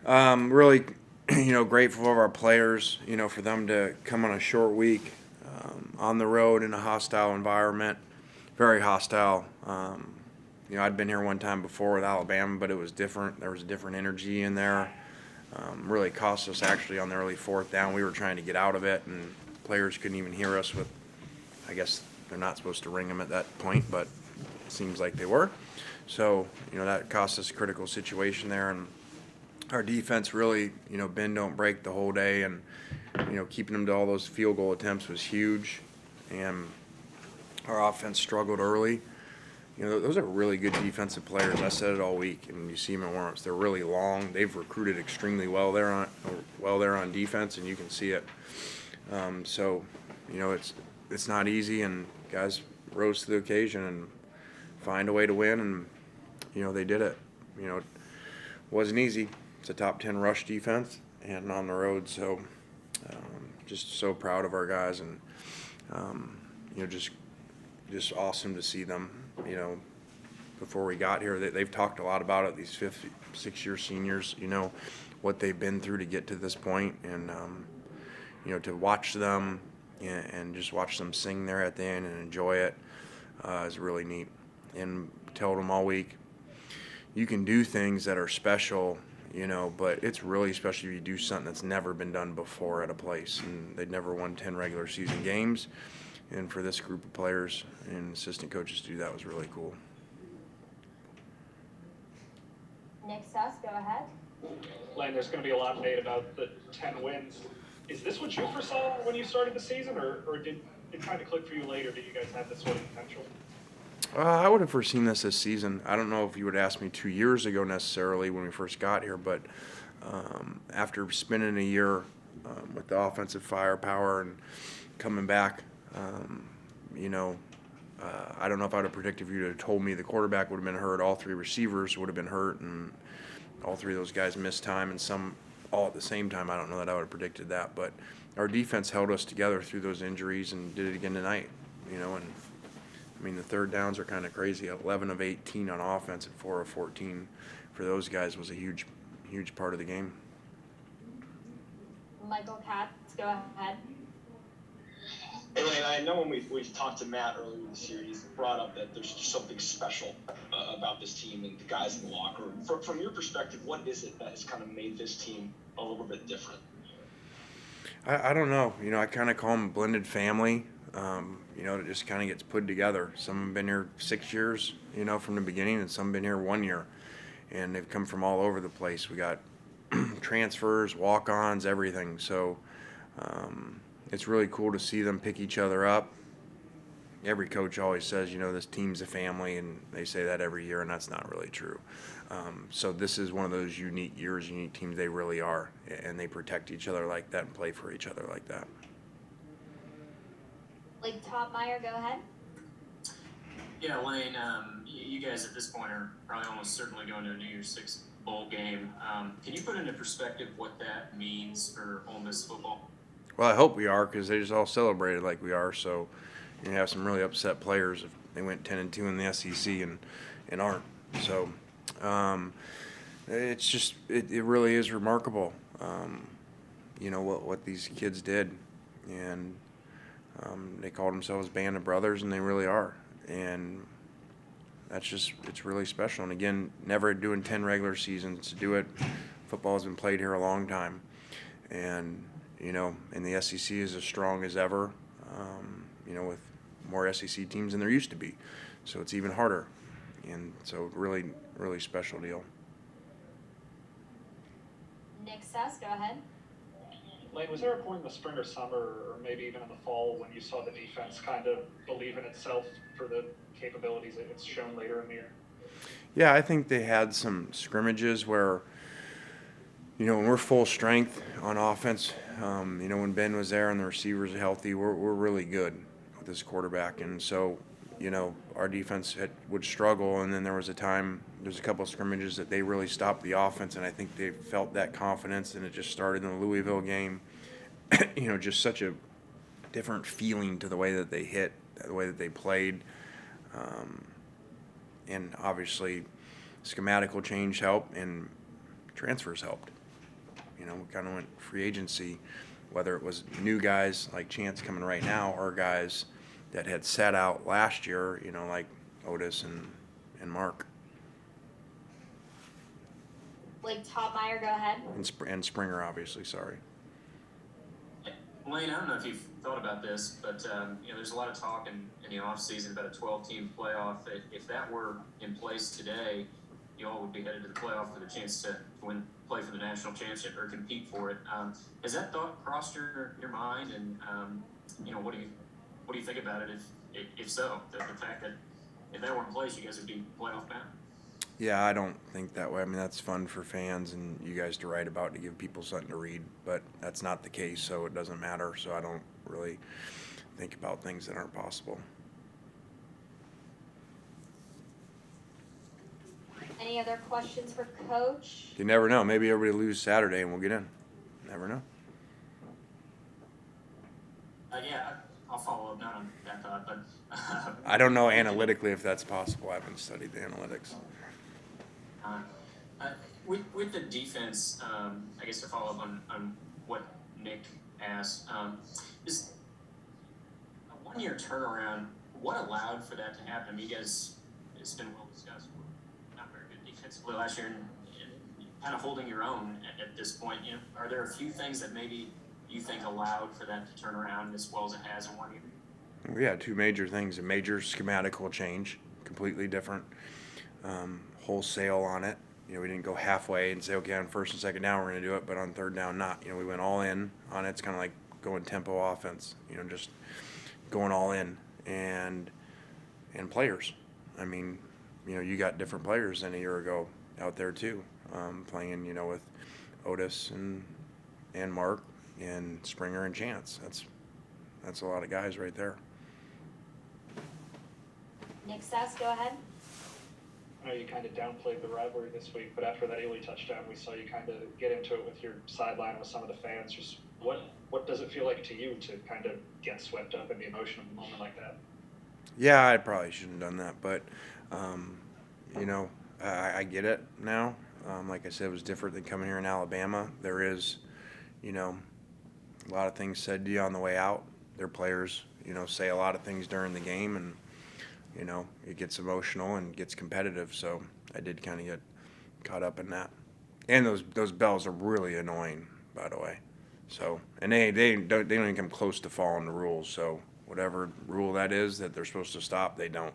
Really, grateful of our players, for them to come on a short week on the road in a hostile environment, very hostile. I'd been here one time before with Alabama, but it was different. There was a different energy in there. Really cost us actually on the early fourth down. We were trying to get out of it, and players couldn't even hear us with, I guess they're not supposed to ring them at that point, but it seems like they were. So, that cost us a critical situation there. And our defense really, bend don't break the whole day, and keeping them to all those field goal attempts was huge. And our offense struggled early. Those are really good defensive players. I said it all week, and you see them in warm-ups. They're really long. They've recruited extremely well there on defense, and you can see it. So, it's not easy, and guys rose to the occasion and find a way to win, and they did it. It wasn't easy. It's a top 10 rush defense and on the road, so just so proud of our guys, and just awesome to see them. Before we got here, they've talked a lot about it. These 6-year seniors, what they've been through to get to this point, and to watch them and just watch them sing there at the end and enjoy it is really neat. And told them all week, you can do things that are special, but it's really special if you do something that's never been done before at a place. And they'd never won 10 regular season games. And for this group of players and assistant coaches to do that was really cool. Nick Suss, go ahead. Lane, there's going to be a lot made about the 10 wins. Is this what you foresaw when you started the season, or did it kind of click for you later? Did you guys have this sort of potential? I would have foreseen this season. I don't know if you would ask me 2 years ago necessarily when we first got here, but after spending a year with the offensive firepower and coming back, I don't know if I would have predicted if you would have told me the quarterback would have been hurt, all three receivers would have been hurt, and all three of those guys missed time, and some all at the same time. I don't know that I would have predicted that, but our defense held us together through those injuries and did it again tonight, and the third downs are kind of crazy. 11 of 18 on offense and 4 of 14 for those guys was a huge, huge part of the game. Michael Katz, go ahead. Hey, Lane, I know when we've talked to Matt earlier in the series, brought up that there's just something special about this team and the guys in the locker room. From your perspective, what is it that has kind of made this team a little bit different? I don't know. I kind of call them a blended family. It just kind of gets put together. Some have been here 6 years, from the beginning, and some have been here 1 year. And they've come from all over the place. We got transfers, walk-ons, everything. So it's really cool to see them pick each other up. Every coach always says, this team's a family, and they say that every year, and that's not really true. So this is one of those unique years, unique teams. They really are, and they protect each other like that and play for each other like that. Blake Topmeyer, go ahead. Yeah, Lane, you guys at this point are probably almost certainly going to a New Year's Six bowl game. Can you put into perspective what that means for Ole Miss football? Well, I hope we are, because they just all celebrated like we are. So you have some really upset players if they went 10-2 in the SEC and aren't. So it's just it really is remarkable, what these kids did, and they called themselves Band of Brothers, and they really are. And it's really special. And again, never doing 10 regular seasons to do it. Football has been played here a long time, and and the SEC is as strong as ever, with more SEC teams than there used to be. So it's even harder. And so really, really special deal. Nick Suss, go ahead. Lane, was there a point in the spring or summer, or maybe even in the fall, when you saw the defense kind of believe in itself for the capabilities that it's shown later in the year? Yeah, I think they had some scrimmages where, when we're full strength on offense, when Ben was there and the receivers are healthy, we're really good with this quarterback. And so, our defense would struggle, and then there's a couple of scrimmages that they really stopped the offense, and I think they felt that confidence, and it just started in the Louisville game. Just such a different feeling to the way that they hit, the way that they played. And obviously, schematical change helped, and transfers helped. You know, we kind of went free agency, whether it was new guys like Chance coming right now or guys that had sat out last year, you know, like Otis and Mark Blake Topmeyer, go ahead. and Springer, obviously. Sorry. Lane, I don't know if you've thought about this, but you know, there's a lot of talk in the offseason about a 12-team playoff. If that were in place today, you all would be headed to the playoff for the chance to play for the national championship or compete for it. Has that thought crossed your mind? And you know, what do you think about it if so? The fact that if that were in place, you guys would be playoff bound. Yeah, I don't think that way. I mean, that's fun for fans and you guys to write about to give people something to read, but that's not the case, so it doesn't matter. So I don't really think about things that aren't possible. Any other questions for Coach? You never know. Maybe everybody lose Saturday and we'll get in. Never know. Yeah, I'll follow up, not on that thought, but I don't know analytically if that's possible. I haven't studied the analytics. With the defense, I guess to follow up on what Nick asked, is a 1 year turnaround, what allowed for that to happen? I mean, you guys, it's been well discussed, not very good defensively last year and kind of holding your own at this point. You know, are there a few things that maybe you think allowed for that to turn around as well as it has in 1 year? We had two major things: a major schematical change, completely different, wholesale on it. You know, we didn't go halfway and say, okay, on first and second down we're going to do it, but on third down not. You know, we went all in on it. It's kind of like going tempo offense. You know, just going all in and players. I mean, you know, you got different players than a year ago out there too, playing. You know, with Otis and Mark and Springer and Chance. That's a lot of guys right there. Nick Sass, go ahead. I know you kind of downplayed the rivalry this week, but after that Ely touchdown, we saw you kind of get into it with your sideline with some of the fans. Just what does it feel like to you to kind of get swept up in the emotion of a moment like that? Yeah, I probably shouldn't have done that, but you know, I get it now. Like I said, it was different than coming here in Alabama. There is, you know, a lot of things said to you on the way out. Their players, you know, say a lot of things during the game, and you know, it gets emotional and gets competitive. So I did kind of get caught up in that. And those bells are really annoying, by the way. So, and they don't even come close to following the rules. So whatever rule that is that they're supposed to stop, they don't.